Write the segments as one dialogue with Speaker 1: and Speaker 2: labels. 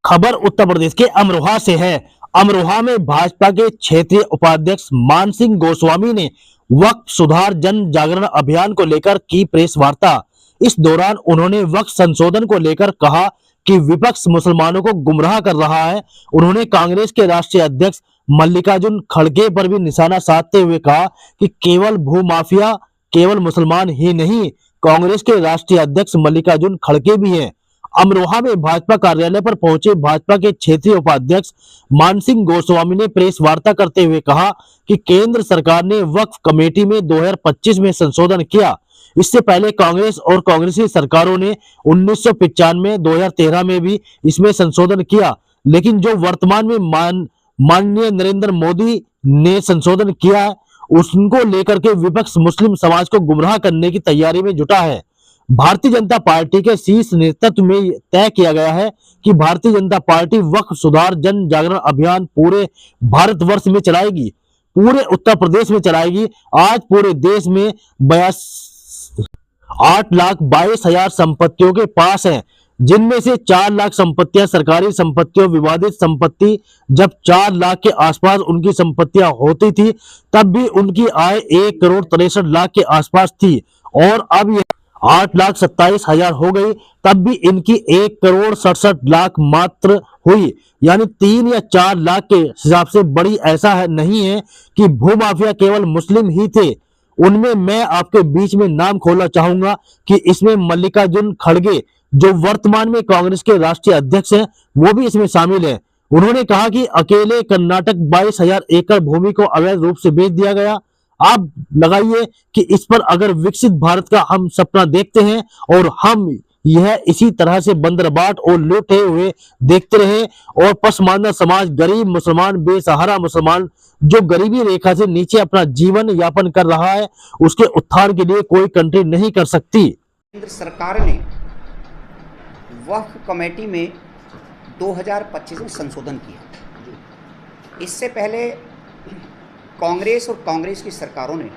Speaker 1: खबर उत्तर प्रदेश के अमरोहा से है। अमरोहा में भाजपा के क्षेत्रीय उपाध्यक्ष मान सिंह गोस्वामी ने वक्फ सुधार जन जागरण अभियान को लेकर की प्रेस वार्ता। इस दौरान उन्होंने वक्फ संशोधन को लेकर कहा कि विपक्ष मुसलमानों को गुमराह कर रहा है। उन्होंने कांग्रेस के राष्ट्रीय अध्यक्ष मल्लिकार्जुन खड़गे पर भी निशाना साधते हुए कहा कि केवल भूमाफिया केवल मुसलमान ही नहीं, कांग्रेस के राष्ट्रीय अध्यक्ष मल्लिकार्जुन खड़गे भी हैं। अमरोहा में भाजपा कार्यालय पर पहुंचे भाजपा के क्षेत्रीय उपाध्यक्ष मान सिंह गोस्वामी ने प्रेस वार्ता करते हुए कहा कि केंद्र सरकार ने वक्फ कमेटी में 2025 में संशोधन किया। इससे पहले कांग्रेस और कांग्रेसी सरकारों ने 1995, 2013 में भी इसमें संशोधन किया, लेकिन जो वर्तमान में माननीय नरेंद्र मोदी ने संशोधन किया है उसको लेकर के विपक्ष मुस्लिम समाज को गुमराह करने की तैयारी में जुटा है। भारतीय जनता पार्टी के शीर्ष नेतृत्व में तय किया गया है कि भारतीय जनता पार्टी वक्फ सुधार जन जागरण अभियान पूरे भारतवर्ष में चलाएगी, पूरे उत्तर प्रदेश में चलाएगी। आज पूरे देश में 8,22,000 संपत्तियों के पास है, जिनमें से 4 लाख संपत्तियां सरकारी संपत्तियों विवादित संपत्ति। जब 4 लाख के आसपास उनकी संपत्तियां होती थी तब भी उनकी आय 1,63,00,000 के आसपास थी, और अब 8,27,000 हो गई, तब भी इनकी 1,67,00,000 मात्र हुई, यानी 3 या 4 लाख के हिसाब से बड़ी ऐसा है नहीं है कि भूमाफिया केवल मुस्लिम ही थे। उनमें मैं आपके बीच में नाम खोलना चाहूंगा कि इसमें मल्लिकार्जुन खड़गे जो वर्तमान में कांग्रेस के राष्ट्रीय अध्यक्ष हैं वो भी इसमें शामिल है। उन्होंने कहा कि अकेले कर्नाटक 22,000 एकड़ भूमि को अवैध रूप से बेच दिया गया। आप लगाइए कि इस पर अगर विकसित भारत का हम सपना देखते हैं और हम यह इसी तरह से बंदरबाट और लूटे हुए देखते रहे और पसमानदा समाज, गरीब मुसलमान, बेसहारा मुसलमान जो गरीबी रेखा से नीचे अपना जीवन यापन कर रहा है, उसके उत्थान के लिए कोई कंट्री नहीं कर सकती।
Speaker 2: केंद्र सरकार ने वक्फ कमेटी में 2025 में संशोधन किया। इससे पहले कांग्रेस और कांग्रेस की सरकारों ने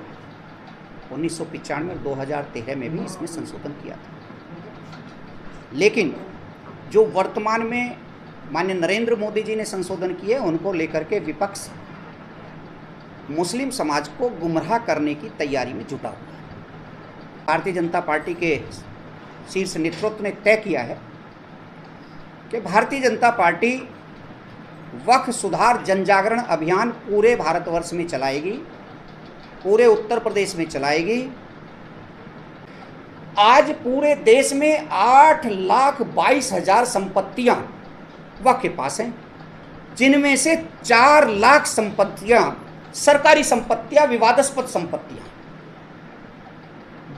Speaker 2: 1995 और 2013 में भी इसमें संशोधन किया था, लेकिन जो वर्तमान में माननीय नरेंद्र मोदी जी ने संशोधन किए उनको लेकर के विपक्ष मुस्लिम समाज को गुमराह करने की तैयारी में जुटा हुआ है। भारतीय जनता पार्टी के शीर्ष नेतृत्व ने तय किया है कि भारतीय जनता पार्टी वक्फ सुधार जनजागरण अभियान पूरे भारतवर्ष में चलाएगी, पूरे उत्तर प्रदेश में चलाएगी। आज पूरे देश में 8,22,000 संपत्तियां वक्फ के पास हैं, जिनमें से 4 लाख संपत्तियां सरकारी संपत्तियां, विवादास्पद संपत्तियां।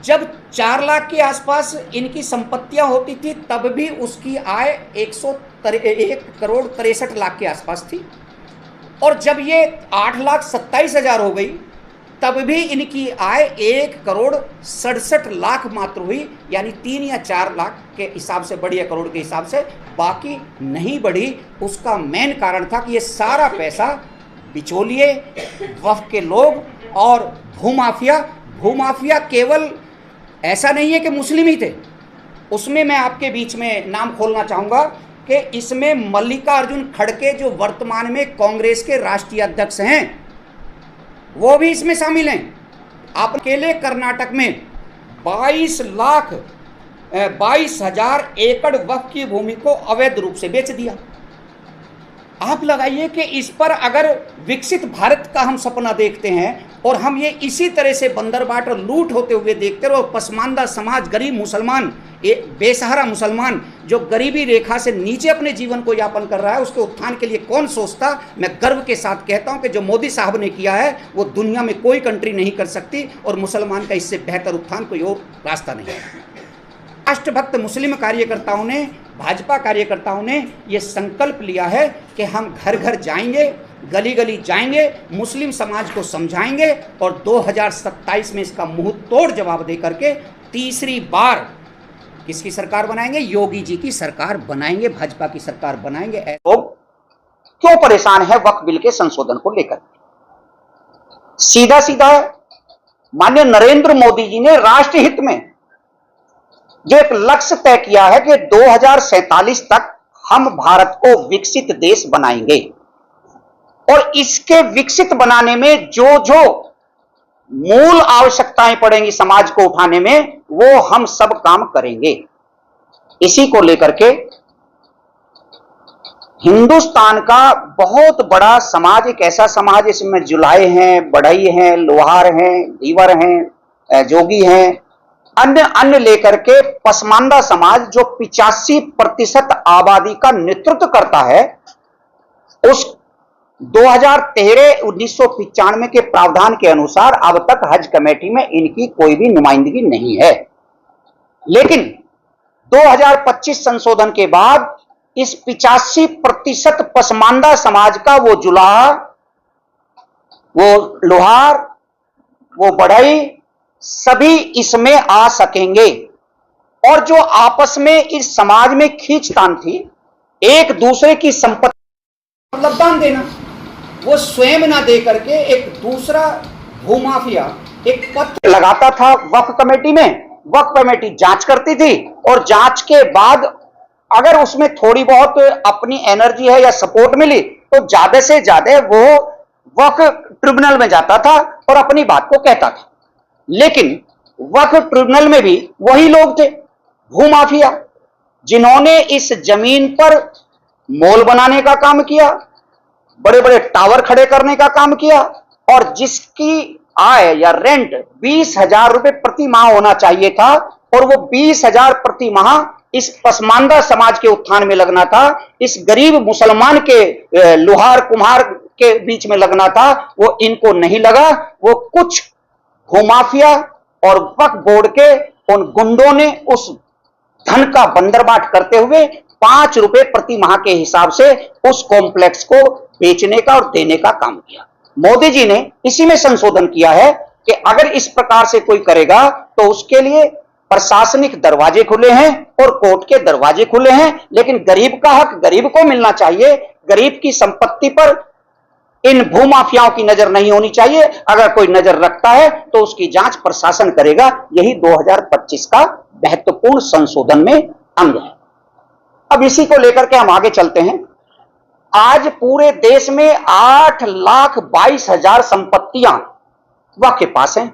Speaker 2: जब 4 लाख के आसपास इनकी संपत्तियां होती थी तब भी उसकी आय 1,63,00,000 के आसपास थी, और जब ये 8,27,000 हो गई तब भी इनकी आय 1,67,00,000 मात्र हुई, यानी 3 या 4 लाख के हिसाब से बढ़ी या करोड़ के हिसाब से, बाकी नहीं बढ़ी। उसका मेन कारण था कि ये सारा पैसा बिचौलिए, वक्फ के लोग और भूमाफिया केवल ऐसा नहीं है कि मुस्लिम ही थे, उसमें मैं आपके बीच में नाम खोलना चाहूँगा कि इसमें मल्लिकार्जुन खड़गे जो वर्तमान में कांग्रेस के राष्ट्रीय अध्यक्ष हैं वो भी इसमें शामिल हैं। आप अकेले कर्नाटक में 22,00,000 एकड़ वक्फ की भूमि को अवैध रूप से बेच दिया। आप लगाइए कि इस पर अगर विकसित भारत का हम सपना देखते हैं और हम ये इसी तरह से बंदरबाट और लूट होते हुए देखते रहे, और पसमानदा समाज, गरीब मुसलमान, बेसहारा मुसलमान जो गरीबी रेखा से नीचे अपने जीवन को यापन कर रहा है, उसके उत्थान के लिए कौन सोचता। मैं गर्व के साथ कहता हूं कि जो मोदी साहब ने किया है वो दुनिया में कोई कंट्री नहीं कर सकती, और मुसलमान का इससे बेहतर उत्थान कोई और रास्ता नहीं है। राष्ट्रभक्त मुस्लिम कार्यकर्ताओं ने, भाजपा कार्यकर्ताओं ने ये संकल्प लिया है कि हम घर घर जाएंगे, गली गली जाएंगे, मुस्लिम समाज को समझाएंगे, और 2027 में इसका मुंह तोड़ जवाब दे करके तीसरी बार किसकी सरकार बनाएंगे? योगी जी की सरकार बनाएंगे, भाजपा की सरकार बनाएंगे। लोग क्यों परेशान है वक्फ बिल के संशोधन को लेकर? सीधा सीधा माननीय नरेंद्र मोदी जी ने राष्ट्र हित में जो एक लक्ष्य तय किया है कि 2047 तक हम भारत को विकसित देश बनाएंगे और इसके विकसित बनाने में जो जो मूल आवश्यकताएं पड़ेंगी समाज को उठाने में, वो हम सब काम करेंगे। इसी को लेकर के हिंदुस्तान का बहुत बड़ा समाज एक ऐसा समाज इसमें जुलाहे हैं, बढ़ई हैं, लोहार हैं, धीवर हैं, जोगी हैं, अन्य लेकर के पसमानदा समाज जो 85% आबादी का नेतृत्व करता है, उस 1995 के प्रावधान के अनुसार अब तक हज कमेटी में इनकी कोई भी नुमाइंदगी नहीं है। लेकिन 2025 संशोधन के बाद इस 85% पसमानदा समाज का वो जुलाहा, वो लोहार, वो बढ़ई, सभी इसमें आ सकेंगे। और जो आपस में इस समाज में खींचतान थी, एक दूसरे की संपत्ति मतलब दान देना, वो स्वयं ना दे करके एक दूसरा भूमाफिया एक पत्र लगाता था वक्फ कमेटी में। वक्फ कमेटी जांच करती थी और जांच के बाद अगर उसमें थोड़ी बहुत अपनी एनर्जी है या सपोर्ट मिली तो ज्यादा से ज्यादा वो वक्फ ट्रिब्यूनल में जाता था और अपनी बात को कहता था। लेकिन वक्फ ट्रिब्यूनल में भी वही लोग थे, भूमाफिया, जिन्होंने इस जमीन पर मॉल बनाने का काम किया, बड़े बड़े टावर खड़े करने का काम किया और जिसकी आय या रेंट 20,000 रुपए प्रति माह होना चाहिए था और वो 20,000 प्रति माह इस पसमानदा समाज के उत्थान में लगना था, इस गरीब मुसलमान के लोहार कुम्हार के बीच में लगना था, वो इनको नहीं लगा। वो कुछ भूमाफिया और वक्फ बोर्ड के उन गुंडों ने उस धन का बंदरबाट करते हुए 5 रुपए प्रति माह के हिसाब से उस कॉम्प्लेक्स को बेचने का और देने का काम किया। मोदी जी ने इसी में संशोधन किया है कि अगर इस प्रकार से कोई करेगा तो उसके लिए प्रशासनिक दरवाजे खुले हैं और कोर्ट के दरवाजे खुले हैं, लेकिन गरीब का हक गरीब को मिलना चाहिए। गरीब की संपत्ति पर इन भूमाफियाओं की नजर नहीं होनी चाहिए। अगर कोई नजर रखता है तो उसकी जांच प्रशासन करेगा। यही 2025 का महत्वपूर्ण संशोधन में अंग है। अब इसी को लेकर के हम आगे चलते हैं। आज पूरे देश में 8,22,000 संपत्तियां वक्फ के पास हैं,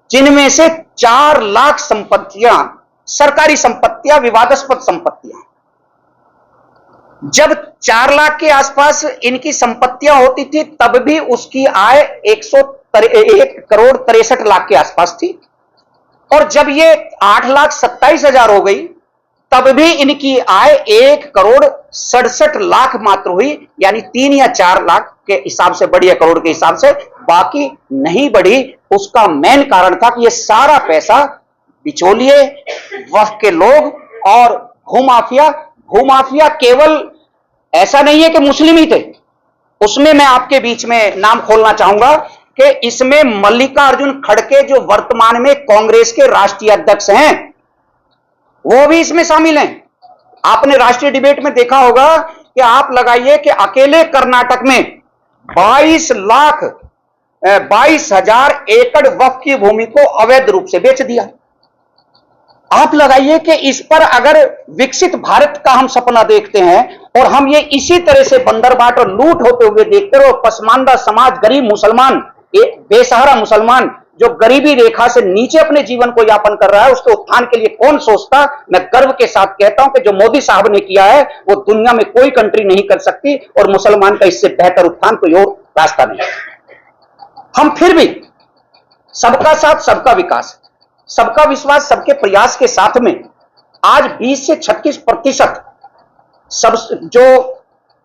Speaker 2: जिनमें से 4 लाख संपत्तियां सरकारी संपत्तियां, विवादास्पद संपत्तियां। जब 4 लाख के आसपास इनकी संपत्तियां होती थी तब भी उसकी आय 1,63,00,000 के आसपास थी और जब ये 8,27,000 हो गई तब भी इनकी आय 1,67,00,000 मात्र हुई, यानी 3 या 4 लाख के हिसाब से बढ़ी है, करोड़ के हिसाब से, बाकी नहीं बढ़ी। उसका मेन कारण था कि ये सारा पैसा बिचौलिए, वक्फ के लोग और भूमाफिया केवल ऐसा नहीं है कि मुस्लिम ही थे, उसमें मैं आपके बीच में नाम खोलना चाहूंगा कि इसमें मल्लिकार्जुन खड़गे जो वर्तमान में कांग्रेस के राष्ट्रीय अध्यक्ष हैं, वो भी इसमें शामिल हैं। आपने राष्ट्रीय डिबेट में देखा होगा कि आप लगाइए कि अकेले कर्नाटक में 22,000 एकड़ वक्फ की भूमि को अवैध रूप से बेच दिया। आप लगाइए कि इस पर अगर विकसित भारत का हम सपना देखते हैं और हम ये इसी तरह से बंदरबाट और लूट होते हुए देखते रहो, पसमानदा समाज, गरीब मुसलमान, एक बेसहारा मुसलमान जो गरीबी रेखा से नीचे अपने जीवन को यापन कर रहा है, उसके उत्थान के लिए कौन सोचता। मैं गर्व के साथ कहता हूं कि जो मोदी साहब ने किया है वो दुनिया में कोई कंट्री नहीं कर सकती और मुसलमान का इससे बेहतर उत्थान कोई और रास्ता नहीं। हम फिर भी सबका साथ, सबका विकास, सबका विश्वास, सबके प्रयास के साथ में आज 20 से 36% सब जो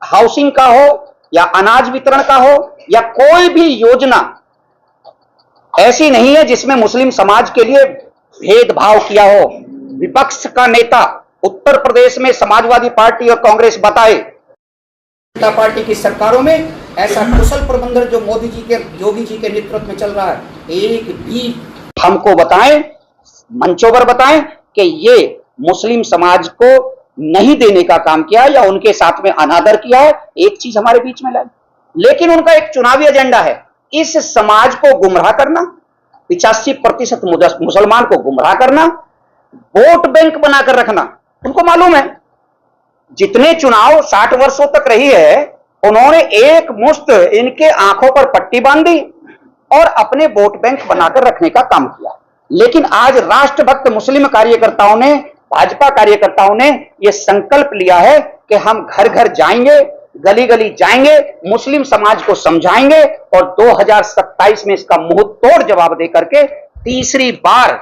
Speaker 2: हाउसिंग का हो या अनाज वितरण का हो या कोई भी योजना ऐसी नहीं है जिसमें मुस्लिम समाज के लिए भेदभाव किया हो। विपक्ष का नेता उत्तर प्रदेश में समाजवादी पार्टी और कांग्रेस बताए, जनता पार्टी की सरकारों में ऐसा कुशल प्रबंधन जो मोदी जी के, योगी जी के नेतृत्व में चल रहा है, एक भी हमको बताएं, मंचों पर बताएं कि ये मुस्लिम समाज को नहीं देने का काम किया या उनके साथ में अनादर किया है। एक चीज हमारे बीच में लाई, लेकिन उनका एक चुनावी एजेंडा है, इस समाज को गुमराह करना, 85% मुसलमान को गुमराह करना, वोट बैंक बनाकर रखना। उनको मालूम है जितने चुनाव 60 वर्षों तक रही है, उन्होंने एक मुश्त इनके आंखों पर पट्टी बांधी और अपने वोट बैंक बनाकर रखने का काम किया। लेकिन आज राष्ट्रभक्त मुस्लिम कार्यकर्ताओं ने, भाजपा कार्यकर्ताओं ने यह संकल्प लिया है कि हम घर घर जाएंगे, गली गली जाएंगे, मुस्लिम समाज को समझाएंगे और 2027 में इसका मुंह तोड़ जवाब देकर के तीसरी बार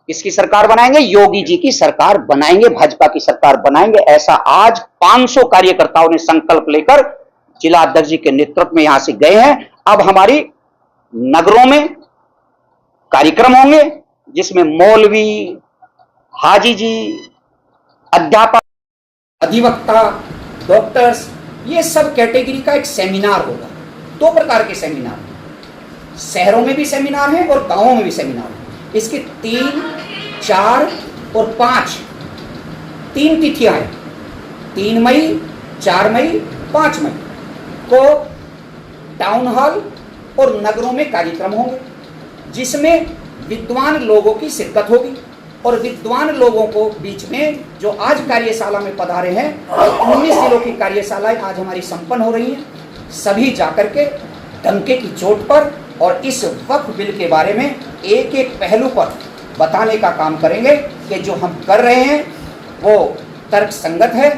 Speaker 2: किसकी सरकार बनाएंगे? योगी जी की सरकार बनाएंगे, भाजपा की सरकार बनाएंगे। ऐसा आज 500 कार्यकर्ताओं ने संकल्प लेकर जिला अध्यक्ष जी के नेतृत्व में यहां से गए हैं। अब हमारी नगरों में कार्यक्रम होंगे जिसमें मौलवी, हाजी जी, अध्यापक, अधिवक्ता, डॉक्टर्स, ये सब कैटेगरी का एक सेमिनार होगा। 2 प्रकार के सेमिनार, शहरों में भी सेमिनार है और गांवों में भी सेमिनार है। इसके 3, 4 और 5 3 तिथियां हैं। 3 मई, 4 मई, 5 मई को टाउन हॉल और नगरों में कार्यक्रम होंगे जिसमें विद्वान लोगों की शिरकत होगी और विद्वान लोगों को बीच में जो आज कार्यशाला में पधारे हैं, 19 जिलों की कार्यशालाएं आज हमारी संपन्न हो रही हैं। सभी जाकर के डंके की चोट पर और इस वक्फ बिल के बारे में एक एक पहलू पर बताने का काम करेंगे कि जो हम कर रहे हैं वो तर्क संगत है,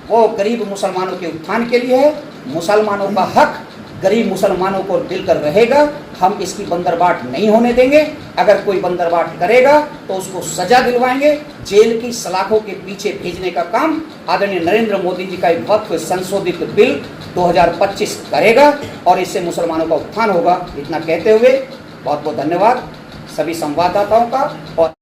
Speaker 2: वो गरीब मुसलमानों के उत्थान के लिए है। मुसलमानों का हक गरीब मुसलमानों को मिलकर रहेगा, हम इसकी बंदरबाट नहीं होने देंगे। अगर कोई बंदरबाट करेगा तो उसको सजा दिलवाएंगे, जेल की सलाखों के पीछे भेजने का काम आदरणीय नरेंद्र मोदी जी का एक वक्फ संशोधित बिल 2025 करेगा और इससे मुसलमानों का उत्थान होगा। इतना कहते हुए बहुत बहुत धन्यवाद सभी संवाददाताओं का। और